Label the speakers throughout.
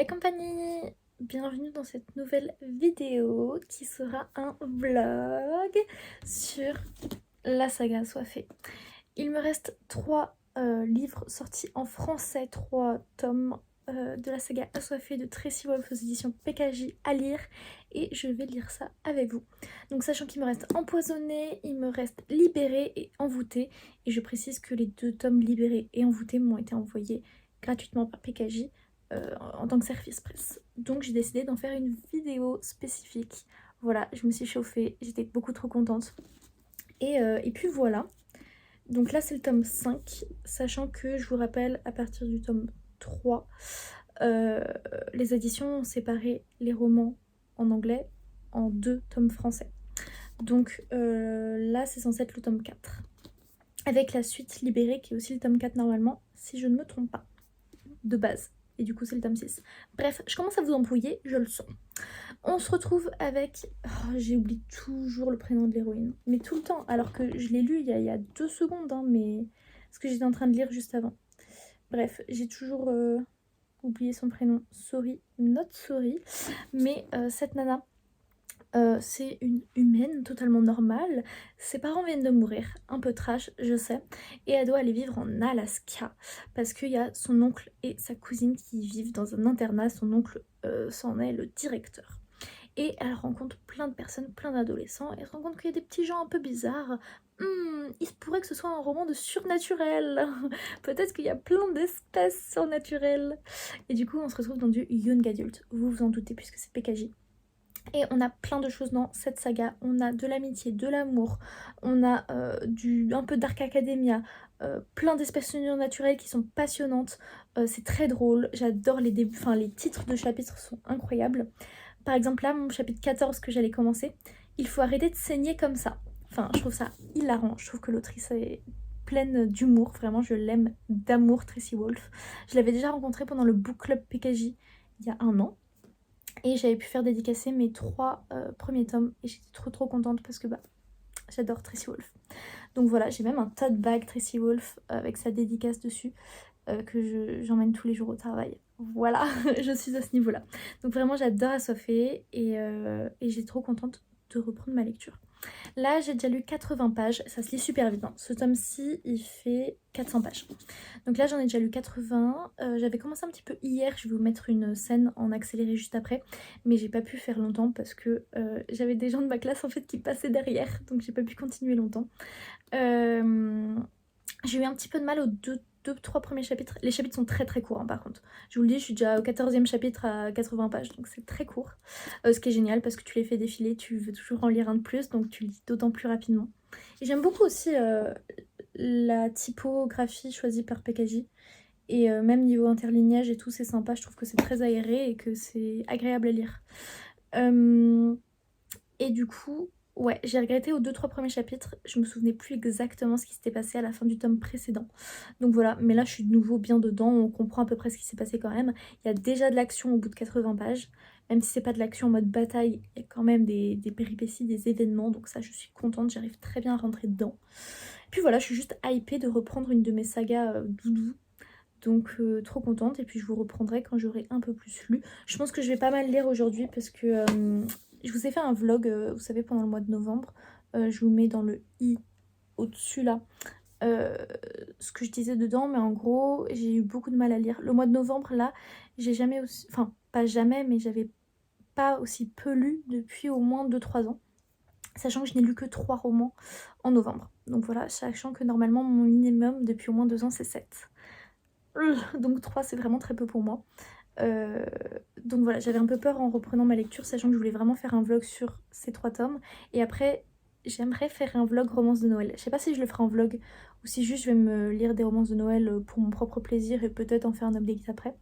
Speaker 1: la compagnie! Bienvenue dans cette nouvelle vidéo qui sera un vlog sur la saga Assoiffée. Il me reste 3 livres sortis en français, 3 tomes de la saga Assoiffée de Tracy Wolff aux éditions PKJ à lire et je vais lire ça avec vous. Donc sachant qu'il me reste Empoisonné, il me reste Libéré et Envoûté, et je précise que les 2 tomes Libéré et Envoûté m'ont été envoyés gratuitement par PKJ en tant que service presse. Donc j'ai décidé d'en faire une vidéo spécifique. Voilà, je me suis chauffée, j'étais beaucoup trop contente. Et puis voilà. Donc là c'est le tome 5, sachant que je vous rappelle à partir du tome 3, les éditions ont séparé les romans en anglais en 2 tomes français. Donc là c'est censé être le tome 4. Avec la suite Libérée qui est aussi le tome 4 normalement, si je ne me trompe pas, de base. Et du coup c'est le tome 6. Bref, je commence à vous embrouiller, je le sens. On se retrouve avec... Oh, j'ai oublié toujours le prénom de l'héroïne. Mais tout le temps, alors que je l'ai lu il y a 2 secondes, hein, mais... Parce que j'étais en train de lire juste avant. Bref, j'ai toujours oublié son prénom. Sorry, not sorry. Mais cette nana, c'est une humaine totalement normale. Ses parents viennent de mourir, un peu trash, je sais. Et elle doit aller vivre en Alaska. Parce qu'il y a son oncle et sa cousine qui vivent dans un internat. Son oncle s'en est le directeur. Et elle rencontre plein de personnes, plein d'adolescents. Et elle se rend compte qu'il y a des petits gens un peu bizarres. Il se pourrait que ce soit un roman de surnaturel. Peut-être qu'il y a plein d'espèces surnaturelles. Et du coup, on se retrouve dans du young adult. Vous vous en doutez puisque c'est PKJ. Et on a plein de choses dans cette saga. On a de l'amitié, de l'amour, on a un peu Dark Academia, plein d'espèces surnaturelles qui sont passionnantes. C'est très drôle, j'adore les débuts, enfin les titres de chapitres sont incroyables. Par exemple là, mon chapitre 14 que j'allais commencer, il faut arrêter de saigner comme ça. Enfin, je trouve ça hilarant, je trouve que l'autrice est pleine d'humour, vraiment je l'aime d'amour, Tracy Wolff. Je l'avais déjà rencontrée pendant le book club PKJ il y a 1 an. Et j'avais pu faire dédicacer mes 3 premiers tomes et j'étais trop contente parce que j'adore Tracy Wolff. Donc voilà, j'ai même un tote bag Tracy Wolff avec sa dédicace dessus que j'emmène tous les jours au travail. Voilà, je suis à ce niveau-là. Donc vraiment j'adore Assoiffée et j'étais trop contente de reprendre ma lecture. Là, j'ai déjà lu 80 pages, ça se lit super vite. Ce tome-ci, il fait 400 pages. Donc là, j'en ai déjà lu 80. J'avais commencé un petit peu hier, je vais vous mettre une scène en accéléré juste après. Mais j'ai pas pu faire longtemps parce que j'avais des gens de ma classe en fait qui passaient derrière. Donc j'ai pas pu continuer longtemps. J'ai eu un petit peu de mal aux 2-3 premiers chapitres. Les chapitres sont très courts par contre. Je vous le dis, je suis déjà au 14e chapitre à 80 pages, donc c'est très court. Ce qui est génial parce que tu les fais défiler, tu veux toujours en lire un de plus, donc tu lis d'autant plus rapidement. Et j'aime beaucoup aussi la typographie choisie par PKJ. Et même niveau interlignage et tout, c'est sympa. Je trouve que c'est très aéré et que c'est agréable à lire. Et du coup... Ouais, j'ai regretté aux 2-3 premiers chapitres, je me souvenais plus exactement ce qui s'était passé à la fin du tome précédent. Donc voilà, mais là je suis de nouveau bien dedans, on comprend à peu près ce qui s'est passé quand même. Il y a déjà de l'action au bout de 80 pages, même si c'est pas de l'action en mode bataille, il y a quand même des péripéties, des événements, donc ça je suis contente, j'arrive très bien à rentrer dedans. Puis voilà, je suis juste hypée de reprendre une de mes sagas doudou. Donc trop contente, et puis je vous reprendrai quand j'aurai un peu plus lu. Je pense que je vais pas mal lire aujourd'hui parce que je vous ai fait un vlog, vous savez, pendant le mois de novembre. Je vous mets dans le i au-dessus là ce que je disais dedans, mais en gros j'ai eu beaucoup de mal à lire. Le mois de novembre là, j'ai jamais aussi... Enfin, pas jamais, mais j'avais pas aussi peu lu depuis au moins 2-3 ans. Sachant que je n'ai lu que 3 romans en novembre. Donc voilà, sachant que normalement mon minimum depuis au moins 2 ans c'est 7. Donc 3 c'est vraiment très peu pour moi. Euh, donc voilà, j'avais un peu peur en reprenant ma lecture, sachant que je voulais vraiment faire un vlog sur ces 3 tomes. Et après, j'aimerais faire un vlog romance de Noël. Je sais pas si je le ferai en vlog ou si juste je vais me lire des romances de Noël pour mon propre plaisir et peut-être en faire un update après.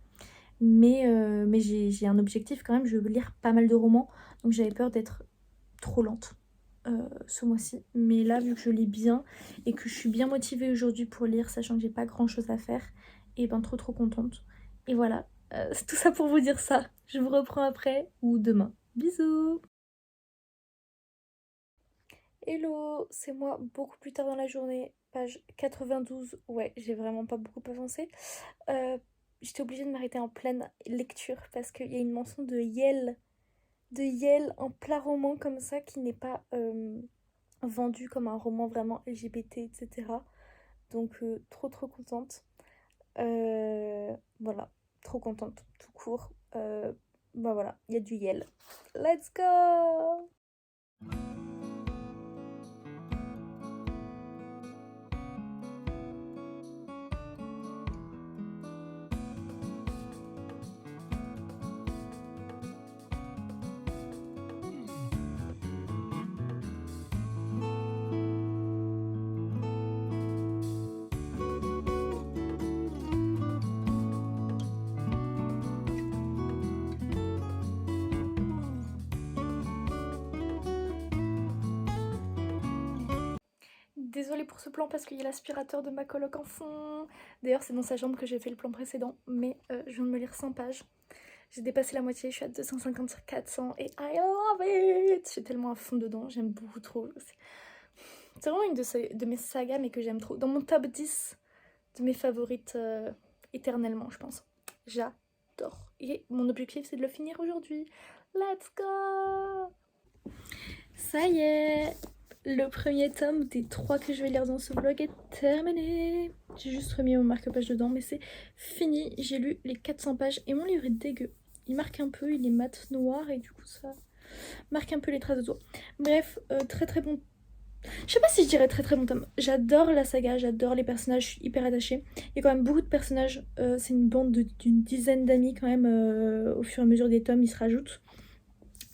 Speaker 1: Mais j'ai un objectif quand même, je veux lire pas mal de romans, donc j'avais peur d'être trop lente ce mois-ci. Mais là, vu que je lis bien et que je suis bien motivée aujourd'hui pour lire, sachant que j'ai pas grand-chose à faire, et ben trop contente. Et voilà, c'est tout ça pour vous dire ça. Je vous reprends après ou demain. Bisous! Hello, c'est moi beaucoup plus tard dans la journée, page 92. Ouais, j'ai vraiment pas beaucoup avancé. Euh, j'étais obligée de m'arrêter en pleine lecture parce qu'il y a une mention de Yel en plat roman comme ça qui n'est pas vendu comme un roman vraiment LGBT, etc. Donc trop contente. Voilà, trop contente, tout court. Bah voilà, il y a du Yel. Let's go! Désolée pour ce plan parce qu'il y a l'aspirateur de ma coloc en fond. D'ailleurs, c'est dans sa chambre que j'ai fait le plan précédent, mais je viens de me lire 100 pages. J'ai dépassé la moitié, je suis à 250 sur 400 et I love it! Je suis tellement à fond dedans, j'aime beaucoup trop. C'est vraiment une de mes sagas, mais que j'aime trop. Dans mon top 10 de mes favorites éternellement, je pense. J'adore. Et mon objectif, c'est de le finir aujourd'hui. Let's go! Ça y est! Le premier tome des 3 que je vais lire dans ce vlog est terminé. J'ai juste remis mon marque-page dedans, mais c'est fini. J'ai lu les 400 pages et mon livre est dégueu. Il marque un peu, il est mat noir et du coup ça marque un peu les traces de doigts. Bref, très bon. Je sais pas si je dirais très bon tome. J'adore la saga, j'adore les personnages, je suis hyper attachée. Il y a quand même beaucoup de personnages. C'est une bande d'une dizaine d'amis quand même. Au fur et à mesure des tomes, ils se rajoutent.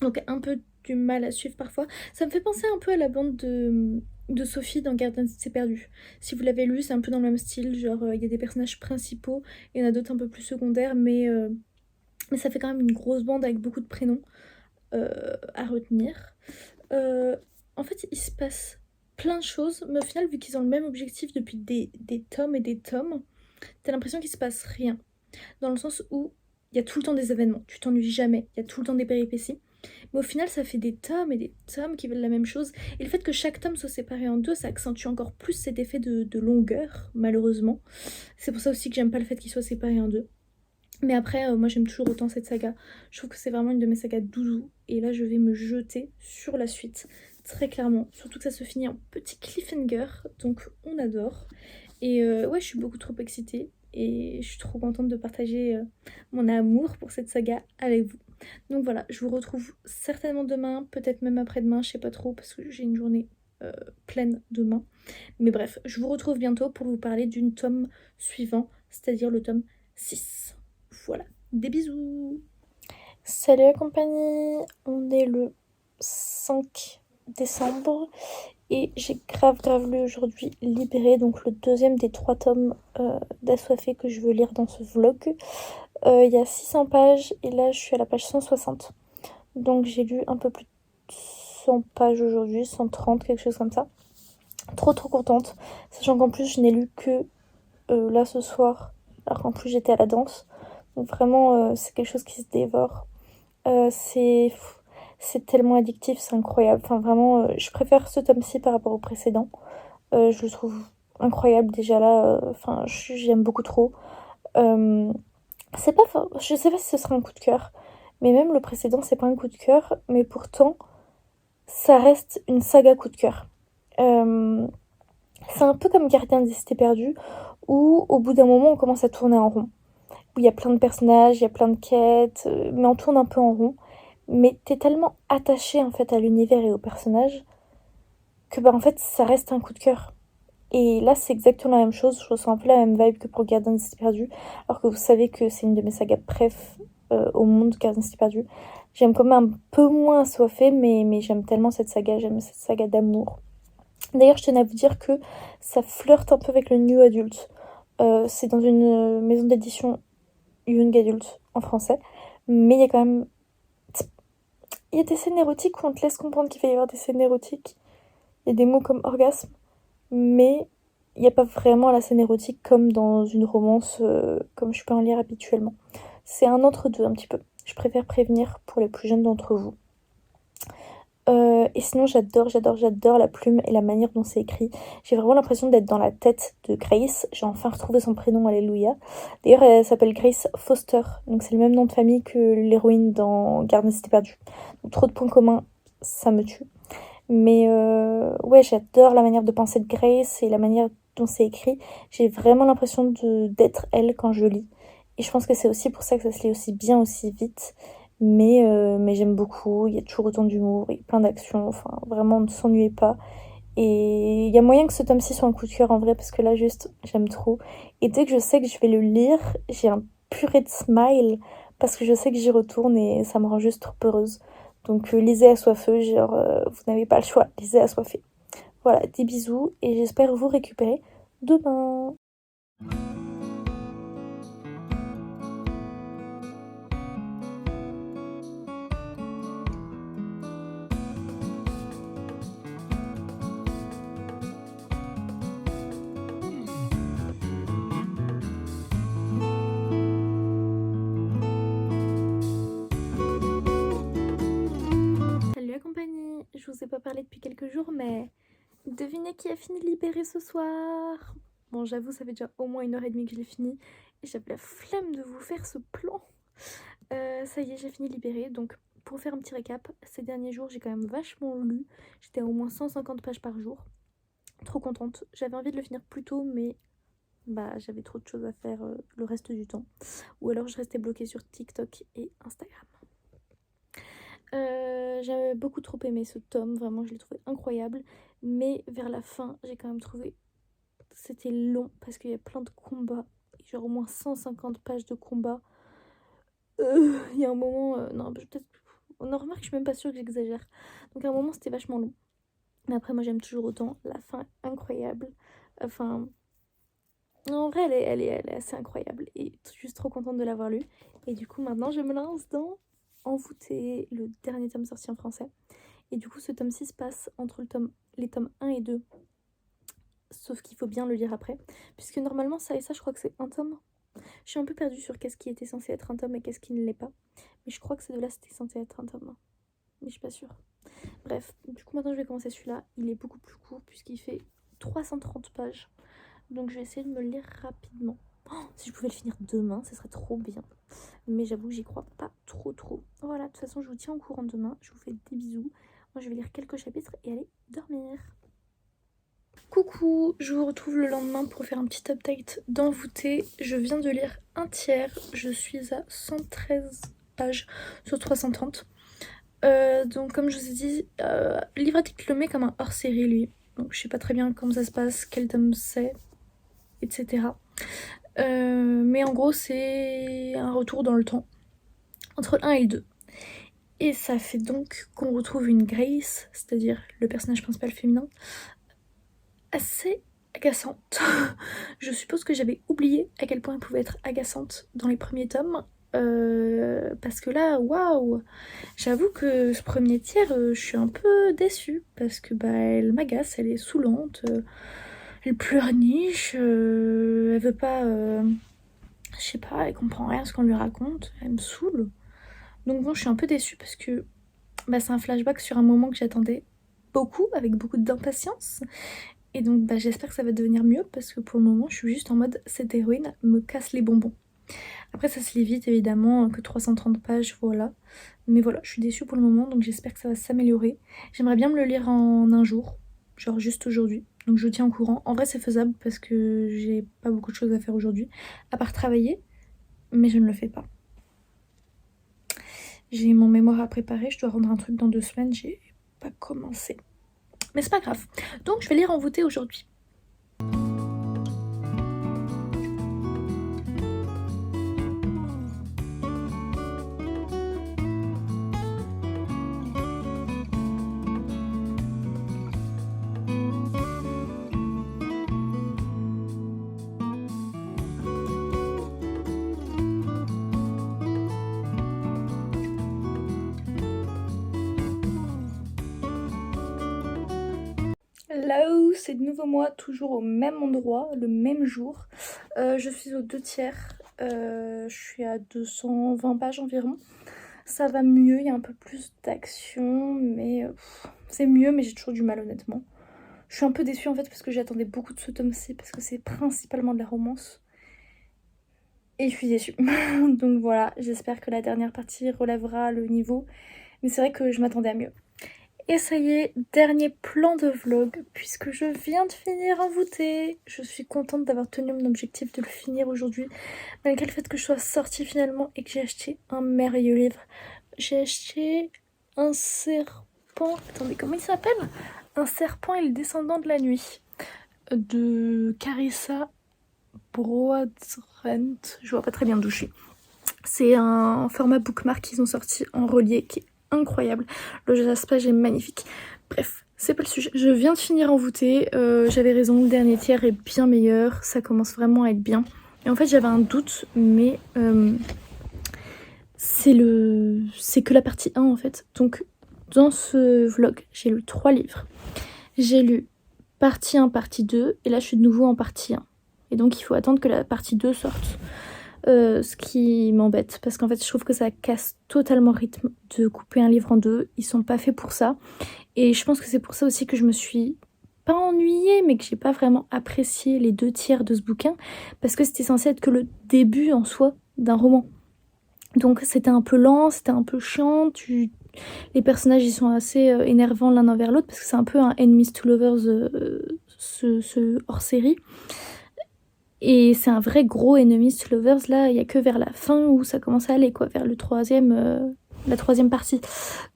Speaker 1: Donc un peu du mal à suivre parfois. Ça me fait penser un peu à la bande de Sophie dans Gardien de Cité Perdu. Si vous l'avez lu, c'est un peu dans le même style. Genre, il y a des personnages principaux, il y en a d'autres un peu plus secondaires, mais ça fait quand même une grosse bande avec beaucoup de prénoms à retenir. En fait, il se passe plein de choses, mais au final, vu qu'ils ont le même objectif depuis des tomes et des tomes, t'as l'impression qu'il se passe rien. Dans le sens où il y a tout le temps des événements, tu t'ennuies jamais, il y a tout le temps des péripéties. Mais au final, ça fait des tomes et des tomes qui veulent la même chose. Et le fait que chaque tome soit séparé en deux, ça accentue encore plus cet effet de longueur, malheureusement. C'est pour ça aussi que j'aime pas le fait qu'il soit séparé en deux. Mais après, moi j'aime toujours autant cette saga. Je trouve que c'est vraiment une de mes sagas doudou. Et là, je vais me jeter sur la suite, très clairement. Surtout que ça se finit en petit cliffhanger, donc on adore. Et ouais, je suis beaucoup trop excitée. Et je suis trop contente de partager mon amour pour cette saga avec vous. Donc voilà, je vous retrouve certainement demain, peut-être même après-demain, je sais pas trop, parce que j'ai une journée pleine demain. Mais bref, je vous retrouve bientôt pour vous parler d'une tome suivant, c'est-à-dire le tome 6. Voilà, des bisous. Salut la compagnie, on est le 5 décembre et j'ai grave lu aujourd'hui Libéré, donc le deuxième des 3 tomes d'Assoiffé que je veux lire dans ce vlog. Il y a 600 pages et là je suis à la page 160. Donc j'ai lu un peu plus de 100 pages aujourd'hui, 130, quelque chose comme ça. Trop contente, sachant qu'en plus je n'ai lu que là ce soir, alors qu'en plus j'étais à la danse. Donc vraiment c'est quelque chose qui se dévore. C'est tellement addictif, c'est incroyable. Enfin vraiment, je préfère ce tome-ci par rapport au précédent. Je le trouve incroyable déjà là. Enfin, j'aime beaucoup trop. C'est pas, je sais pas si ce sera un coup de cœur, mais même le précédent, c'est pas un coup de cœur, mais pourtant, ça reste une saga coup de cœur. C'est un peu comme Gardien des Cités Perdues, où au bout d'un moment, on commence à tourner en rond. Où il y a plein de personnages, il y a plein de quêtes, mais on tourne un peu en rond. Mais t'es tellement attaché en fait à l'univers et aux personnages que bah en fait ça reste un coup de cœur. Et là c'est exactement la même chose, je ressens un peu la même vibe que pour Gardien des Cités Perdues, alors que vous savez que c'est une de mes sagas préf au monde, Gardien des Cités Perdues. J'aime quand même un peu moins Assoiffé, mais j'aime tellement cette saga, j'aime cette saga d'amour. D'ailleurs je tenais à vous dire que ça flirte un peu avec le new adulte. C'est dans une maison d'édition young adulte en français, mais il y a quand même... Il y a des scènes érotiques où on te laisse comprendre qu'il va y avoir des scènes érotiques. Il y a des mots comme orgasme, mais il n'y a pas vraiment la scène érotique comme dans une romance, comme je peux en lire habituellement. C'est un entre-deux un petit peu. Je préfère prévenir pour les plus jeunes d'entre vous. Et sinon j'adore la plume et la manière dont c'est écrit. J'ai vraiment l'impression d'être dans la tête de Grace. J'ai enfin retrouvé son prénom, alléluia. D'ailleurs elle s'appelle Grace Foster, donc c'est le même nom de famille que l'héroïne dans Garde des Cités Perdues. Donc trop de points communs, ça me tue. Mais ouais, j'adore la manière de penser de Grace et la manière dont c'est écrit. J'ai vraiment l'impression d'être elle quand je lis. Et je pense que c'est aussi pour ça que ça se lit aussi bien, aussi vite. Mais j'aime beaucoup, il y a toujours autant d'humour, il y a plein d'actions, enfin vraiment ne s'ennuyez pas. Et il y a moyen que ce tome-ci soit un coup de cœur en vrai, parce que là juste j'aime trop. Et dès que je sais que je vais le lire, j'ai un purée de smile, parce que je sais que j'y retourne et ça me rend juste trop heureuse. Donc lisez Assoiffeux, genre vous n'avez pas le choix, lisez Assoiffé. Voilà, des bisous et j'espère vous récupérer demain. Salut la compagnie, je vous ai pas parlé depuis quelques jours, mais devinez qui a fini de libérer ce soir? Bon, j'avoue, ça fait déjà au moins 1h30 que je l'ai fini et j'avais la flemme de vous faire ce plan. Ça y est, j'ai fini de libérer. Donc, pour faire un petit récap, ces derniers jours, j'ai quand même vachement lu. J'étais à au moins 150 pages par jour. Trop contente. J'avais envie de le finir plus tôt, mais bah, j'avais trop de choses à faire le reste du temps. Ou alors, je restais bloquée sur TikTok et Instagram. J'avais beaucoup trop aimé ce tome, vraiment je l'ai trouvé incroyable, mais vers la fin j'ai quand même trouvé c'était long parce qu'il y a plein de combats, genre au moins 150 pages de combats. Il y a un moment, non peut-être, on en remarque, je suis même pas sûre que j'exagère, donc à un moment c'était vachement long, mais après moi j'aime toujours autant, la fin est incroyable, enfin en vrai elle est assez incroyable et juste trop contente de l'avoir lu. Et du coup maintenant je me lance dans Envoûtée, le dernier tome sorti en français. Et du coup, ce tome-ci se passe entre les tomes 1 et 2. Sauf qu'il faut bien le lire après. Puisque normalement, ça et ça, je crois que c'est un tome. Je suis un peu perdue sur qu'est-ce qui était censé être un tome et qu'est-ce qui ne l'est pas. Mais je crois que ces deux-là, c'était censé être un tome. Mais je suis pas sûre. Bref, du coup, maintenant, je vais commencer celui-là. Il est beaucoup plus court puisqu'il fait 330 pages. Donc, je vais essayer de me le lire rapidement. Oh, si je pouvais le finir demain, ce serait trop bien. Mais j'avoue, j'y crois pas trop. Voilà, de toute façon, je vous tiens au courant demain. Je vous fais des bisous. Moi, je vais lire quelques chapitres et aller dormir. Coucou, je vous retrouve le lendemain pour faire un petit update d'Envoûtée. Je viens de lire un tiers. Je suis à 113 pages sur 330. Donc, comme je vous ai dit, Livratic le met comme un hors-série, lui. Donc, je sais pas très bien comment ça se passe, quel tome c'est, etc. Mais en gros, c'est un retour dans le temps entre le 1 et le 2. Et ça fait donc qu'on retrouve une Grace, c'est-à-dire le personnage principal féminin, assez agaçante. Je suppose que j'avais oublié à quel point elle pouvait être agaçante dans les premiers tomes. Parce que là, waouh! J'avoue que ce premier tiers, je suis un peu déçue. Parce que bah, elle m'agace, elle est saoulante, elle pleurniche, elle veut pas. Je sais pas, elle comprend rien à ce qu'on lui raconte, elle me saoule. Donc bon, je suis un peu déçue parce que bah, c'est un flashback sur un moment que j'attendais beaucoup, avec beaucoup d'impatience. Et donc bah, j'espère que ça va devenir mieux parce que pour le moment je suis juste en mode cette héroïne me casse les bonbons. Après ça se lit vite évidemment, que 330 pages, voilà. Mais voilà, je suis déçue pour le moment donc j'espère que ça va s'améliorer. J'aimerais bien me le lire en un jour, genre juste aujourd'hui. Donc je vous tiens au courant. En vrai c'est faisable parce que j'ai pas beaucoup de choses à faire aujourd'hui, à part travailler, mais je ne le fais pas. J'ai mon mémoire à préparer, je dois rendre un truc dans 2 semaines, j'ai pas commencé. Mais c'est pas grave. Donc je vais lire Envoûtée aujourd'hui. Là-haut, c'est de nouveau moi, toujours au même endroit, le même jour. Je suis aux 2 tiers, je suis à 220 pages environ. ça va mieux, il y a un peu plus d'action, mais c'est mieux, mais j'ai toujours du mal honnêtement. Je suis un peu déçue en fait parce que j'attendais beaucoup de ce tome-ci parce que c'est principalement de la romance. Et je suis déçue. Donc voilà, j'espère que la dernière partie relèvera le niveau. Mais c'est vrai que je m'attendais à mieux. Et ça y est, dernier plan de vlog, puisque je viens de finir Envoûtée. Je suis contente d'avoir tenu mon objectif de le finir aujourd'hui, malgré le fait que je sois sortie finalement et que j'ai acheté un merveilleux livre. J'ai acheté un serpent... Attendez, comment il s'appelle? Un serpent et le descendant de la nuit, de Carissa Broadbent. Je vois pas très bien d'où je suis. C'est un format bookmark qu'ils ont sorti en relié qui est incroyable. Le jaspage est magnifique. Bref, c'est pas le sujet. Je viens de finir Envoûtée. J'avais raison, le dernier tiers est bien meilleur. Ça commence vraiment à être bien. Et en fait, j'avais un doute, mais c'est que la partie 1 en fait. Donc, dans ce vlog, j'ai lu 3 livres. J'ai lu partie 1, partie 2, et là, je suis de nouveau en partie 1. Et donc, il faut attendre que la partie 2 sorte. Ce qui m'embête parce qu'en fait je trouve que ça casse totalement le rythme de couper un livre en deux. Ils sont pas faits pour ça et je pense que c'est pour ça aussi que je me suis pas ennuyée mais que j'ai pas vraiment apprécié les 2 tiers de ce bouquin parce que c'était censé être que le début en soi d'un roman, donc c'était un peu lent, c'était un peu chiant, les personnages ils sont assez énervants l'un envers l'autre parce que c'est un peu un Enemies to Lovers ce hors-série. Et c'est un vrai gros Enemies to Lovers, là, il n'y a que vers la fin où ça commence à aller, quoi, vers la troisième partie.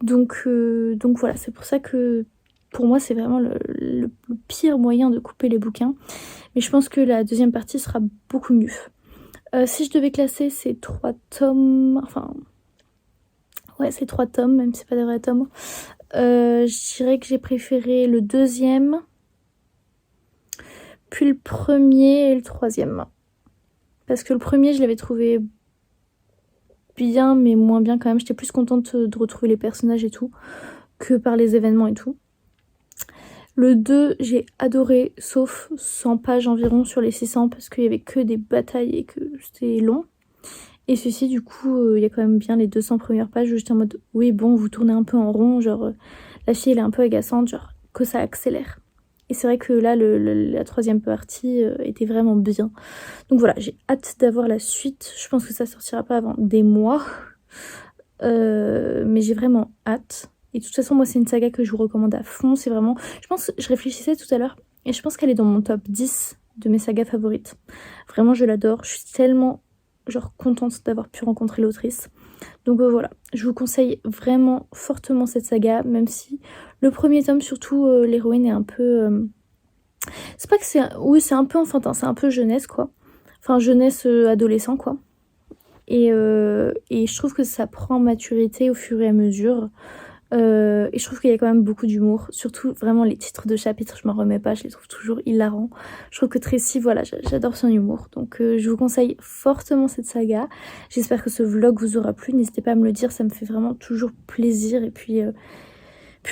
Speaker 1: Donc voilà, c'est pour ça que pour moi c'est vraiment le pire moyen de couper les bouquins. Mais je pense que la deuxième partie sera beaucoup mieux. Si je devais classer ces 3 tomes, enfin... Ouais, c'est 3 tomes, même si c'est pas des vrais tomes. Je dirais que j'ai préféré le deuxième... puis le premier et le troisième. Parce que le premier, je l'avais trouvé bien, mais moins bien quand même. J'étais plus contente de retrouver les personnages et tout, que par les événements et tout. Le 2, j'ai adoré, sauf 100 pages environ sur les 600, parce qu'il y avait que des batailles et que c'était long. Et celui-ci, du coup, il y a quand même bien les 200 premières pages où j'étais en mode, oui, bon, vous tournez un peu en rond, genre, la fille, elle est un peu agaçante, genre, que ça accélère. Et c'est vrai que là, la troisième partie était vraiment bien. Donc voilà, j'ai hâte d'avoir la suite. Je pense que ça sortira pas avant des mois. Mais j'ai vraiment hâte. Et de toute façon, moi, c'est une saga que je vous recommande à fond. C'est vraiment... je réfléchissais tout à l'heure. Et je pense qu'elle est dans mon top 10 de mes sagas favorites. Vraiment, je l'adore. Je suis tellement, genre, contente d'avoir pu rencontrer l'autrice. Donc voilà, je vous conseille vraiment fortement cette saga, même si le premier tome, surtout, l'héroïne est un peu... C'est pas que c'est... Oui, c'est un peu enfantin, c'est un peu jeunesse, quoi. Enfin, jeunesse adolescent, quoi. Et je trouve que ça prend maturité au fur et à mesure. Et je trouve qu'il y a quand même beaucoup d'humour. Surtout, vraiment, les titres de chapitres, je m'en remets pas, je les trouve toujours hilarants. Je trouve que Tracy, voilà, j'adore son humour. Donc je vous conseille fortement cette saga. J'espère que ce vlog vous aura plu. N'hésitez pas à me le dire, ça me fait vraiment toujours plaisir. Et puis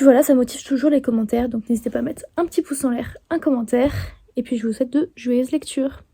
Speaker 1: voilà, ça motive toujours les commentaires. Donc n'hésitez pas à mettre un petit pouce en l'air, un commentaire. Et puis je vous souhaite de joyeuses lectures.